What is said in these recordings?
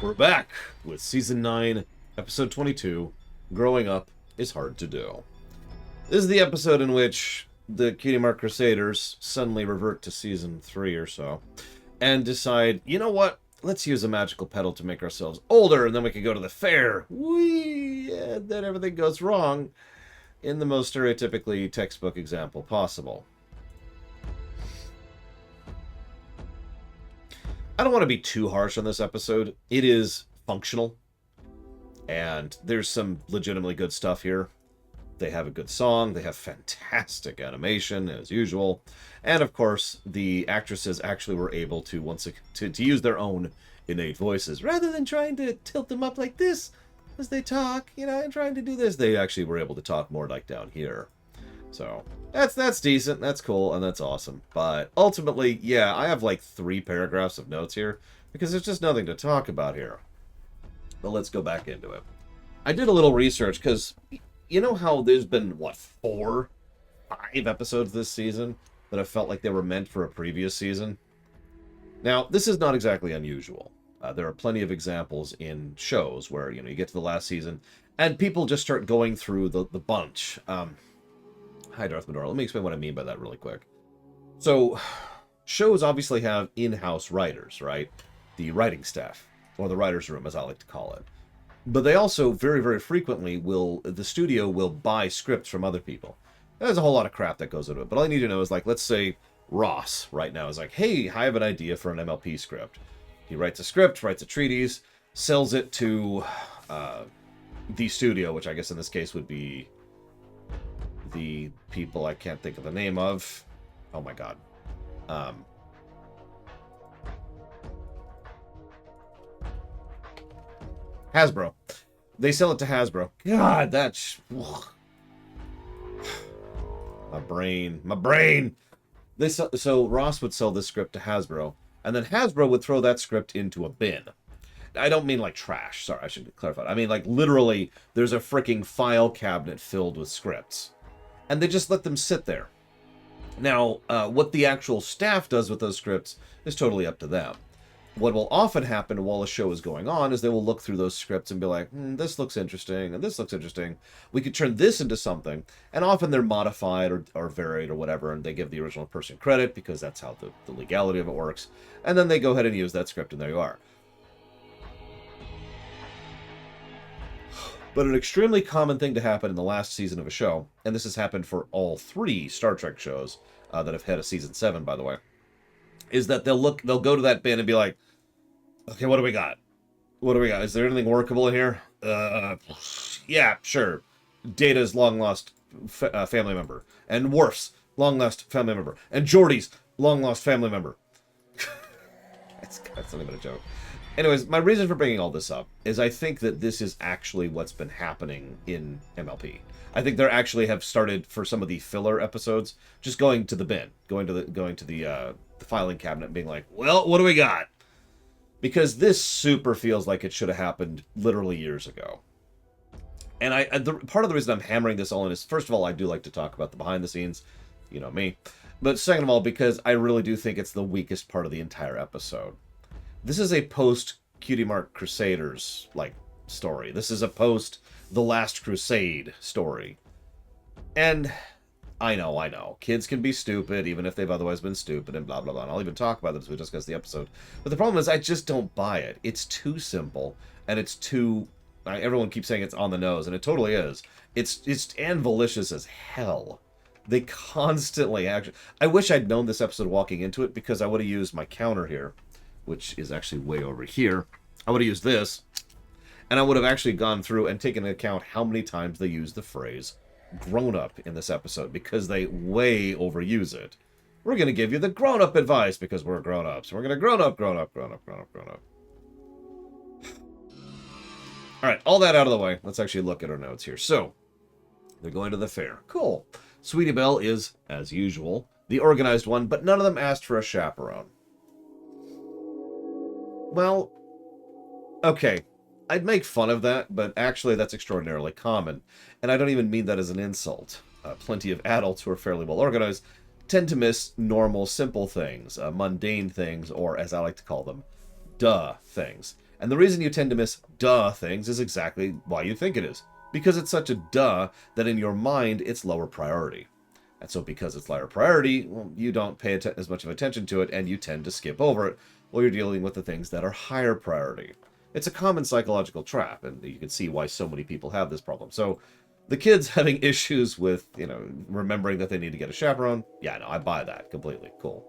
We're back with Season 9, Episode 22, Growing Up is Hard to Do. This is the episode in which the Cutie Mark Crusaders suddenly revert to Season 3 or so, and decide, you know what, let's use a magical pedal to make ourselves older, and then we can go to the fair. Whee! And then everything goes wrong in the most stereotypically textbook example possible. I don't want to be too harsh on this episode. It is functional, and there's some legitimately good stuff here. They have a good song, they have fantastic animation, as usual, and of course, the actresses actually were able to to use their own innate voices, rather than trying to tilt them up like this as they talk, you know, and trying to do this. They actually were able to talk more like down here. So that's decent, that's cool, and that's awesome. But ultimately, yeah, I have like 3 paragraphs of notes here because there's just nothing to talk about here. But let's go back into it. I did a little research because you know how there's been, what, 5 episodes this season that have felt like they were meant for a previous season? Now, this is not exactly unusual. There are plenty of examples in shows where, you know, you get to the last season and people just start going through the bunch. Hi, Darth Medora. Let me explain what I mean by that really quick. So, shows obviously have in-house writers, right? The writing staff, or the writer's room, as I like to call it. But they also, very, very frequently, the studio will buy scripts from other people. There's a whole lot of crap that goes into it. But all you need to know is, like, let's say Ross, right now, is like, hey, I have an idea for an MLP script. He writes a script, writes a treatise, sells it to the studio, which I guess in this case would be the people I can't think of the name of. Oh my god. Hasbro. They sell it to Hasbro. God, that's... ugh. My brain. So Ross would sell this script to Hasbro, and then Hasbro would throw that script into a bin. I don't mean like trash. Sorry, I should clarify. I mean like literally there's a freaking file cabinet filled with scripts. And they just let them sit there. Now, what the actual staff does with those scripts is totally up to them. What will often happen while a show is going on is they will look through those scripts and be like, this looks interesting, and this looks interesting. We could turn this into something. And often they're modified or varied or whatever, and they give the original person credit because that's how the legality of it works. And then they go ahead and use that script, and there you are. But an extremely common thing to happen in the last season of a show, and this has happened for all 3 Star Trek shows that have had a season 7, by the way, is that they'll go to that bin and be like, okay, what do we got? What do we got? Is there anything workable in here? Yeah, sure. Data's long-lost family member, and Worf's long-lost family member, and Geordi's long-lost family member. That's something but a joke. Anyways, my reason for bringing all this up is I think that this is actually what's been happening in MLP. I think they actually have started, for some of the filler episodes, just going to the bin, going to the filing cabinet and being like, well, what do we got? Because this super feels like it should have happened literally years ago. And part of the reason I'm hammering this all in is, first of all, I do like to talk about the behind the scenes, you know me. But second of all, because I really do think it's the weakest part of the entire episode. This is a post-Cutie Mark Crusaders, like, story. This is a post-The Last Crusade story. And I know. Kids can be stupid, even if they've otherwise been stupid, and blah, blah, blah. And I'll even talk about this as we discuss the episode. But the problem is, I just don't buy it. It's too simple, and it's too... everyone keeps saying it's on the nose, and it totally is. It's and malicious as hell. They constantly... I wish I'd known this episode walking into it, because I would have used my counter here, which is actually way over here. I would have used this, and I would have actually gone through and taken into account how many times they use the phrase grown-up in this episode, because they way overuse it. We're going to give you the grown-up advice, because we're grown-ups. We're going to grown up. Alright, all that out of the way, let's actually look at our notes here. So, they're going to the fair. Cool. Sweetie Belle is, as usual, the organized one, but none of them asked for a chaperone. Well, okay, I'd make fun of that, but actually that's extraordinarily common. And I don't even mean that as an insult. Plenty of adults who are fairly well organized tend to miss normal, simple things, mundane things, or as I like to call them, duh things. And the reason you tend to miss duh things is exactly why you think it is. Because it's such a duh that in your mind it's lower priority. And so because it's lower priority, well, you don't pay as much of attention to it, and you tend to skip over it while you're dealing with the things that are higher priority. It's a common psychological trap, and you can see why so many people have this problem. So the kids having issues with, remembering that they need to get a chaperone, yeah, no, I buy that completely. Cool.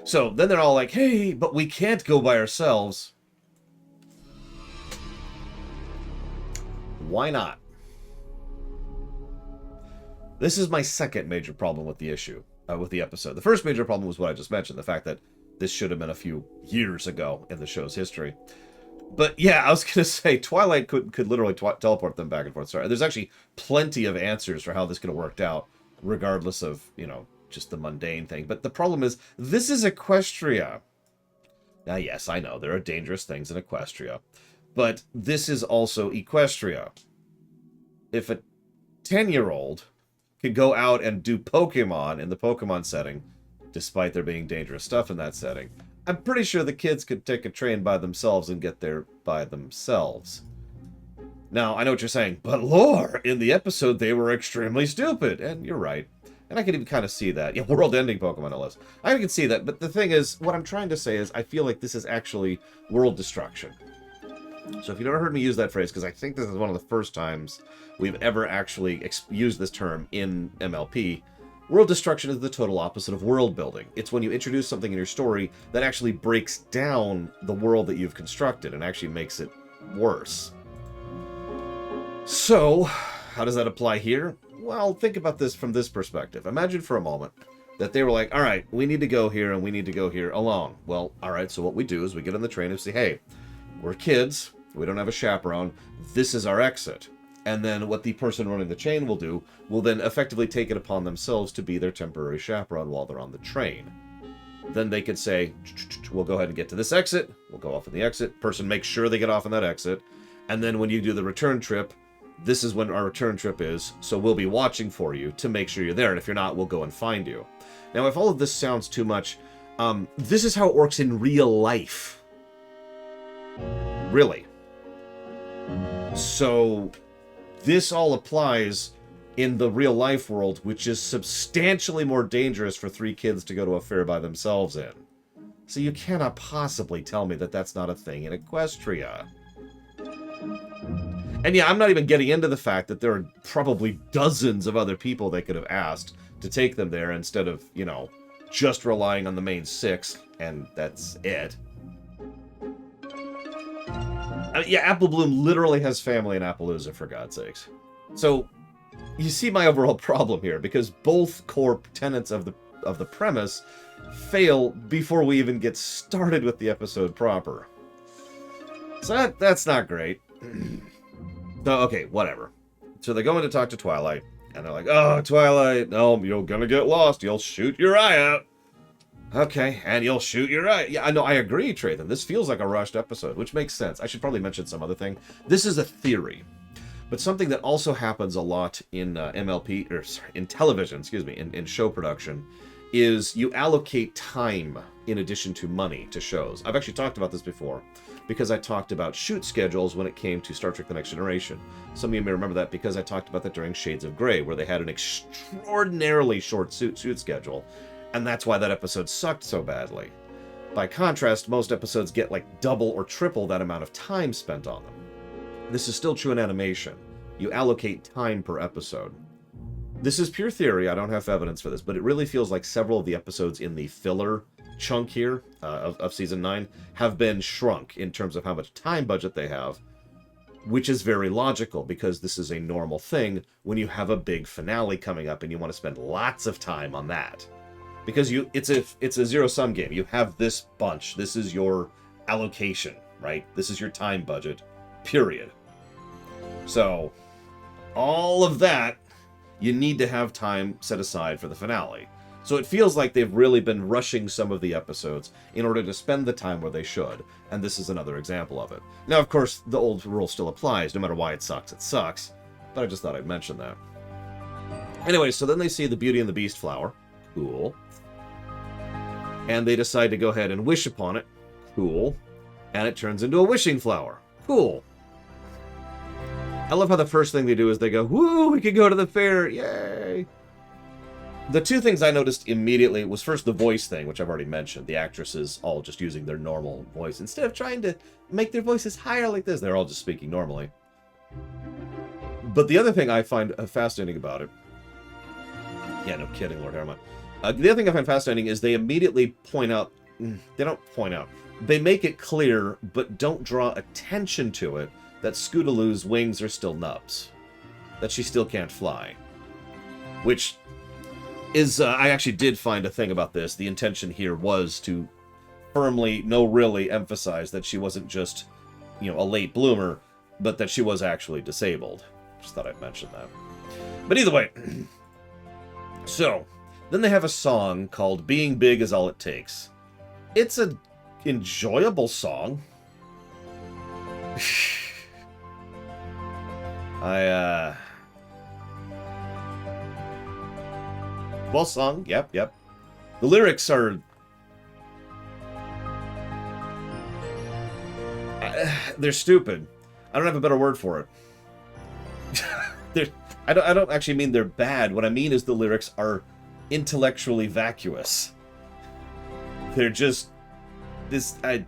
So then they're all like, hey, but we can't go by ourselves. Why not? This is my second major problem with the issue, with the episode. The first major problem was what I just mentioned, the fact that this should have been a few years ago in the show's history. But yeah, I was going to say, Twilight could literally teleport them back and forth. Sorry, there's actually plenty of answers for how this could have worked out, regardless of, just the mundane thing. But the problem is, this is Equestria. Now, yes, I know, there are dangerous things in Equestria. But this is also Equestria. If a 10-year-old could go out and do Pokemon in the Pokemon setting, despite there being dangerous stuff in that setting, I'm pretty sure the kids could take a train by themselves and get there by themselves. Now, I know what you're saying, but lore, in the episode they were extremely stupid, and you're right. And I can even kind of see that. Yeah, world-ending Pokemon, no less. I can see that, but the thing is, what I'm trying to say is, I feel like this is actually world destruction. So if you've never heard me use that phrase, because I think this is one of the first times we've ever actually used this term in MLP, world destruction is the total opposite of world building. It's when you introduce something in your story that actually breaks down the world that you've constructed and actually makes it worse. So, how does that apply here? Well, think about this from this perspective. Imagine for a moment that they were like, all right, we need to go here and we need to go here alone. Well, all right, so what we do is we get on the train and say, hey, we're kids, we don't have a chaperone, this is our exit. And then what the person running the chain will do will then effectively take it upon themselves to be their temporary chaperone while they're on the train. Then they could say, we'll go ahead and get to this exit, we'll go off on the exit, person makes sure they get off on that exit, and then when you do the return trip, this is when our return trip is, so we'll be watching for you to make sure you're there, and if you're not, we'll go and find you. Now, if all of this sounds too much, this is how it works in real life. Really. So this all applies in the real life world, which is substantially more dangerous for 3 kids to go to a fair by themselves in. So you cannot possibly tell me that that's not a thing in Equestria. And yeah, I'm not even getting into the fact that there are probably dozens of other people they could have asked to take them there instead of, just relying on the main 6, and that's it. Yeah, Apple Bloom literally has family in Appaloosa, for God's sakes. So, you see my overall problem here, because both core tenets of the premise fail before we even get started with the episode proper. So that's not great. So, okay, whatever. So they go in to talk to Twilight, and they're like, oh, Twilight, no, you're gonna get lost, you'll shoot your eye out. Okay, and you'll shoot your eye. Yeah, I know, I agree, Trathan. This feels like a rushed episode, which makes sense. I should probably mention some other thing. This is a theory, but something that also happens a lot in MLP, or sorry, in television, excuse me, in show production, is you allocate time in addition to money to shows. I've actually talked about this before, because I talked about shoot schedules when it came to Star Trek The Next Generation. Some of you may remember that because I talked about that during Shades of Grey, where they had an extraordinarily short shoot schedule, and that's why that episode sucked so badly. By contrast, most episodes get like double or triple that amount of time spent on them. This is still true in animation. You allocate time per episode. This is pure theory, I don't have evidence for this, but it really feels like several of the episodes in the filler chunk here of Season 9 have been shrunk in terms of how much time budget they have, which is very logical, because this is a normal thing when you have a big finale coming up and you want to spend lots of time on that. Because it's a zero-sum game. You have this bunch. This is your allocation, right? This is your time budget, period. So, all of that, you need to have time set aside for the finale. So it feels like they've really been rushing some of the episodes in order to spend the time where they should, and this is another example of it. Now, of course, the old rule still applies. No matter why it sucks, but I just thought I'd mention that. Anyway, so then they see the Beauty and the Beast flower. Cool. And they decide to go ahead and wish upon it. Cool. and it turns into a wishing flower. Cool. I love how the first thing they do is they go, woo, we could go to the fair, yay! The two things I noticed immediately was first the voice thing, which I've already mentioned. The actresses all just using their normal voice. Instead of trying to make their voices higher like this, they're all just speaking normally. But the other thing I find fascinating about it... Yeah, no kidding, Lord Herman. The other thing I find fascinating is they immediately point out... They don't point out. They make it clear, but don't draw attention to it, that Scootaloo's wings are still nubs. That she still can't fly. Which... is, I actually did find a thing about this. The intention here was to firmly, no really, emphasize that she wasn't just, you know, a late bloomer, but that she was actually disabled. Just thought I'd mention that. But either way, so, then they have a song called Being Big Is All It Takes. It's an enjoyable song. Well sung, yep. The lyrics are... they're stupid. I don't have a better word for it. I don't actually mean they're bad. What I mean is the lyrics are intellectually vacuous. They're just... I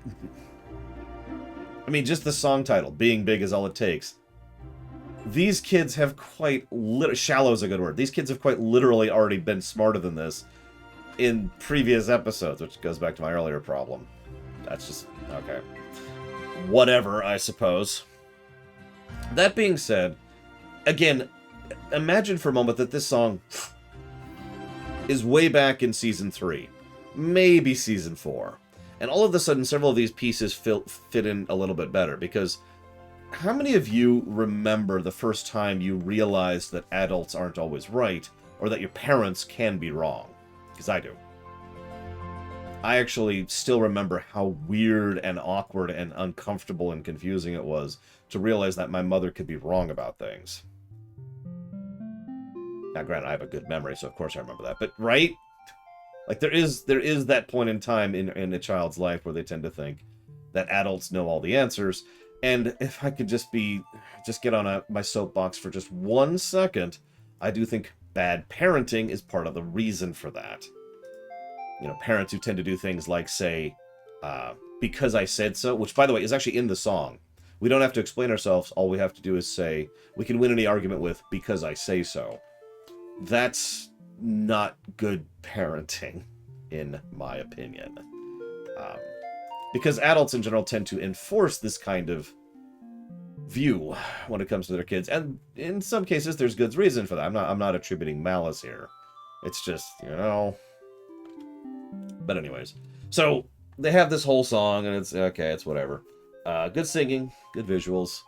mean, just the song title, Being Big Is All It Takes. These kids have quite... shallow is a good word. These kids have quite literally already been smarter than this in previous episodes, which goes back to my earlier problem. That's just... okay. Whatever, I suppose. That being said, again, imagine for a moment that this song is way back in Season 3. Maybe Season 4. And all of a sudden, several of these pieces fit in a little bit better, because... how many of you remember the first time you realized that adults aren't always right, or that your parents can be wrong? Because I do. I actually still remember how weird and awkward and uncomfortable and confusing it was to realize that my mother could be wrong about things. Now, granted, I have a good memory, so of course I remember that. But, right? Like, there is that point in time in a child's life where they tend to think that adults know all the answers. And if I could just get on my soapbox for just 1 second, I do think bad parenting is part of the reason for that. You know, parents who tend to do things like say, because I said so, which, by the way, is actually in the song. We don't have to explain ourselves. All we have to do is say, we can win any argument with, because I say so. That's not good parenting, in my opinion. Because adults in general tend to enforce this kind of view when it comes to their kids. And in some cases, there's good reason for that. I'm not attributing malice here. It's just, you know... But anyways. So, they have this whole song, and it's, okay, it's whatever. Good singing, good visuals.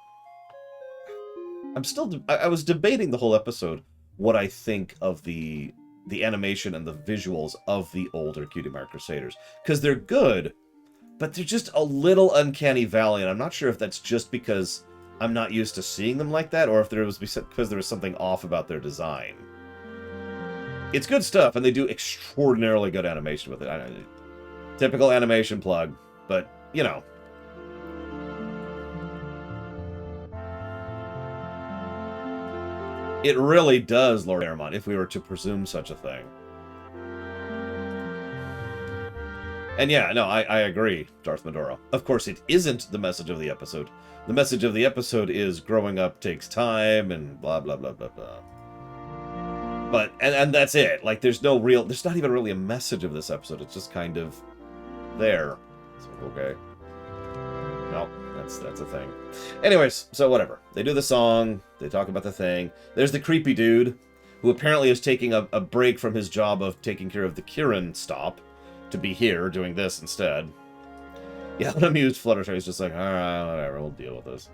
I was debating the whole episode what I think of the animation and the visuals of the older Cutie Mark Crusaders. Because they're good, but they're just a little uncanny valley, and I'm not sure if that's just because I'm not used to seeing them like that, or if there was because there was something off about their design. It's good stuff, and they do extraordinarily good animation with it. Typical animation plug, but, you know. It really does, Lord Aramont, if we were to presume such a thing. And yeah, no, I agree, Darth Medora. Of course, it isn't the message of the episode. The message of the episode is growing up takes time and blah, blah, blah, blah, blah. But, and that's it. Like, there's not even really a message of this episode. It's just kind of there. So, okay. No, that's a thing. Anyways, so whatever. They do the song. They talk about the thing. There's the creepy dude who apparently is taking a break from his job of taking care of the Kieran stop to be here doing this instead. Yeah, an amused Fluttershy is just like, alright, whatever, we'll deal with this.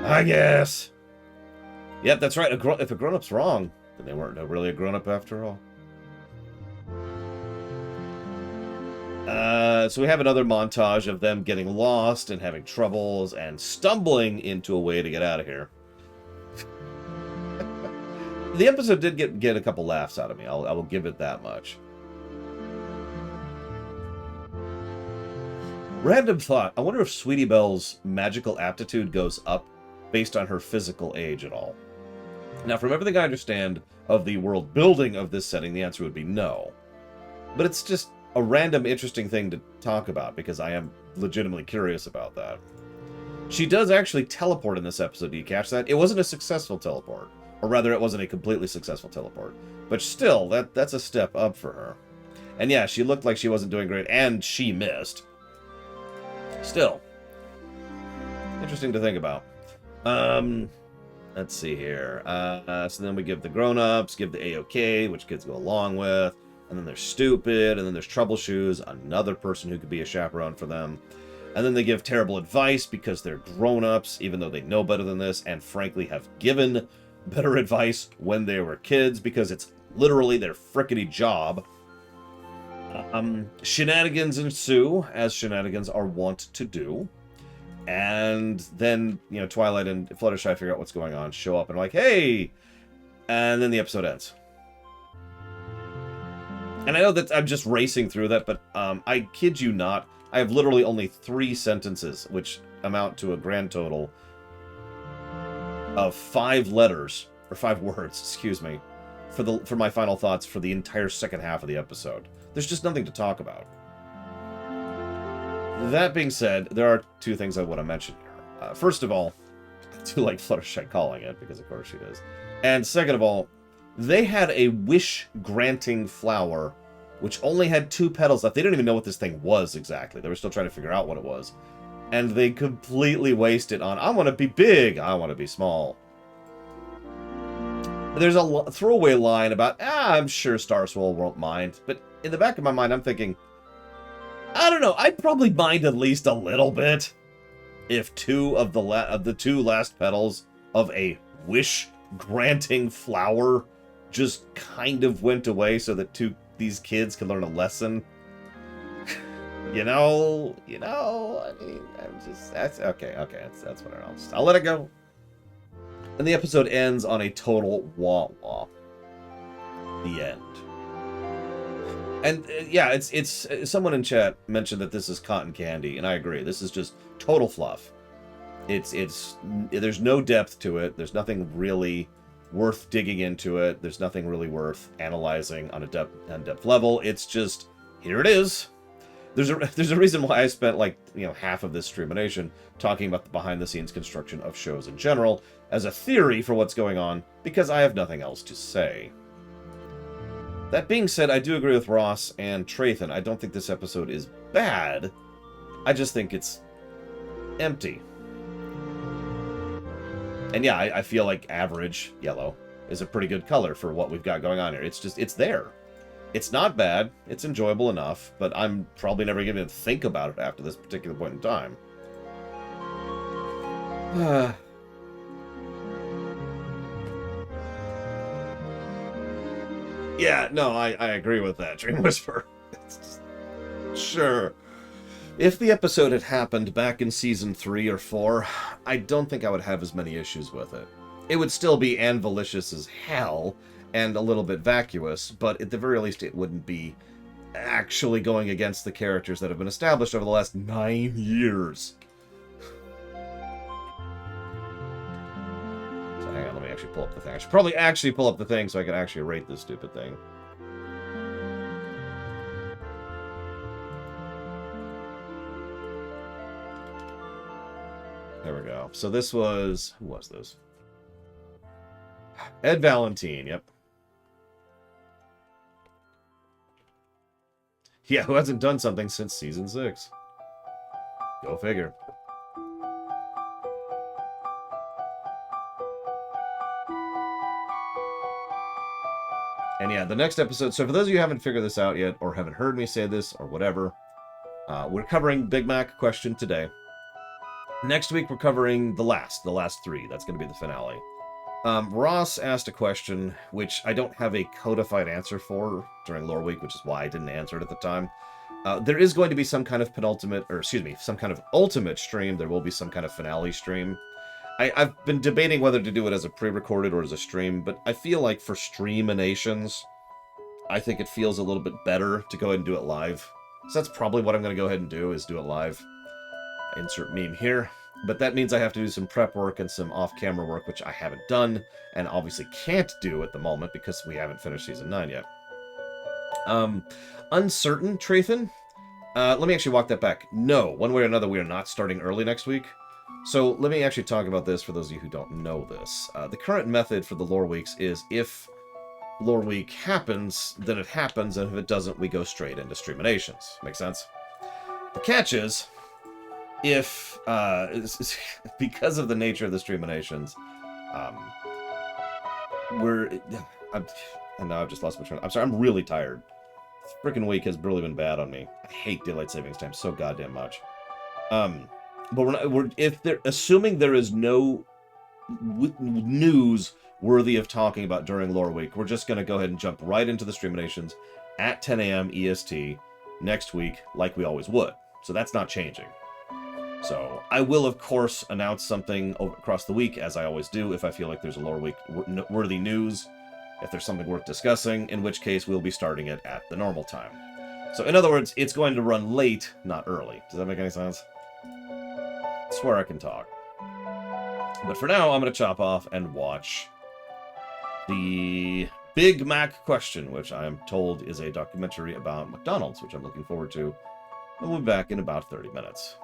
I guess. Yep, that's right. If a grown-up's wrong, then they weren't really a grown-up after all. So we have another montage of them getting lost and having troubles and stumbling into a way to get out of here. The episode did get a couple laughs out of me. I will give it that much. Random thought. I wonder if Sweetie Belle's magical aptitude goes up based on her physical age at all. Now, from everything I understand of the world building of this setting, the answer would be no. But it's just a random interesting thing to talk about because I am legitimately curious about that. She does actually teleport in this episode. Do you catch that? It wasn't a successful teleport. Or rather, it wasn't a completely successful teleport. But still, that's a step up for her. And yeah, she looked like she wasn't doing great, and she missed. Still. Interesting to think about. Let's see here. So then we give the grown-ups, give the A-OK, which kids go along with. And then there's stupid, and then there's troubleshoes, another person who could be a chaperone for them. And then they give terrible advice because they're grown-ups, even though they know better than this, and frankly have given better advice when they were kids, because it's literally their frickety job. Shenanigans ensue, as shenanigans are wont to do. And then, you know, Twilight and Fluttershy figure out what's going on, show up, and are like, hey! And then the episode ends. And I know that I'm just racing through that, but I kid you not, I have literally only 3 sentences, which amount to a grand total of 5 letters, or 5 words, excuse me, for my final thoughts for the entire second half of the episode. There's just nothing to talk about. That being said, there are 2 things I want to mention here. First of all, I do like Fluttershy calling it, because of course she does. And second of all, they had a wish-granting flower, which only had 2 petals left. They didn't even know what this thing was exactly. They were still trying to figure out what it was. And they completely wasted on, I want to be big, I want to be small. There's a throwaway line about, I'm sure Starswirl won't mind. But in the back of my mind, I'm thinking, I don't know, I'd probably mind at least a little bit if 2 of the 2 last petals of a wish-granting flower just kind of went away so that these kids can learn a lesson. you know, I mean, that's okay, that's what I'll let it go. And the episode ends on a total wah-wah. The end. And yeah, it's someone in chat mentioned that this is cotton candy, and I agree. This is just total fluff. There's no depth to it. There's nothing really worth digging into it. There's nothing really worth analyzing on a depth level. It's just, here it is. There's a reason why I spent, like, you know, half of this Streamination talking about the behind-the-scenes construction of shows in general as a theory for what's going on, because I have nothing else to say. That being said, I do agree with Ross and Trathan. I don't think this episode is bad. I just think it's empty. And yeah, I feel like average yellow is a pretty good color for what we've got going on here. It's just, it's there. It's not bad. It's enjoyable enough, but I'm probably never going to think about it after this particular point in time. Yeah, no, I agree with that, Dream Whisper. Sure. If the episode had happened back in Season 3 or 4, I don't think I would have as many issues with it. It would still be anvilicious as hell, and a little bit vacuous, but at the very least it wouldn't be actually going against the characters that have been established over the last 9 years. So hang on, let me actually pull up the thing. I should probably actually pull up the thing so I can actually rate this stupid thing. There we go. So this was... who was this? Ed Valentine, yep. Yeah, who hasn't done something since Season 6? Go figure. And yeah, the next episode... so for those of you who haven't figured this out yet, or haven't heard me say this, or whatever, we're covering Big Mac question today. Next week, we're covering the last 3. That's going to be the finale. Ross asked a question, which I don't have a codified answer for during Lore Week, which is why I didn't answer it at the time. There is going to be some kind of some kind of ultimate stream. There will be some kind of finale stream. I've been debating whether to do it as a pre-recorded or as a stream, but I feel like for Streaminations, I think it feels a little bit better to go ahead and do it live. So that's probably what I'm going to go ahead and do, is do it live. insert meme here. But that means I have to do some prep work and some off-camera work, which I haven't done, and obviously can't do at the moment because we haven't finished Season 9 yet. Uncertain, Trathan? Let me actually walk that back. No, one way or another, we are not starting early next week. So let me actually talk about this for those of you who don't know this. The current method for the lore weeks is if lore week happens, then it happens, and if it doesn't, we go straight into Streaminations. Make sense? The catch is, if, because of the nature of the Streaminations, and now I've just lost my train. I'm sorry, I'm really tired. This freaking week has really been bad on me. I hate daylight savings time so goddamn much. But assuming there is no news worthy of talking about during lore week, we're just going to go ahead and jump right into the Streaminations at 10 a.m. EST next week, like we always would. So that's not changing. So I will, of course, announce something across the week, as I always do, if I feel like there's a lore week worthy news, if there's something worth discussing, in which case we'll be starting it at the normal time. So in other words, it's going to run late, not early. Does that make any sense? I swear I can talk. But for now, I'm going to chop off and watch the Big Mac Question, which I am told is a documentary about McDonald's, which I'm looking forward to. And we'll be back in about 30 minutes.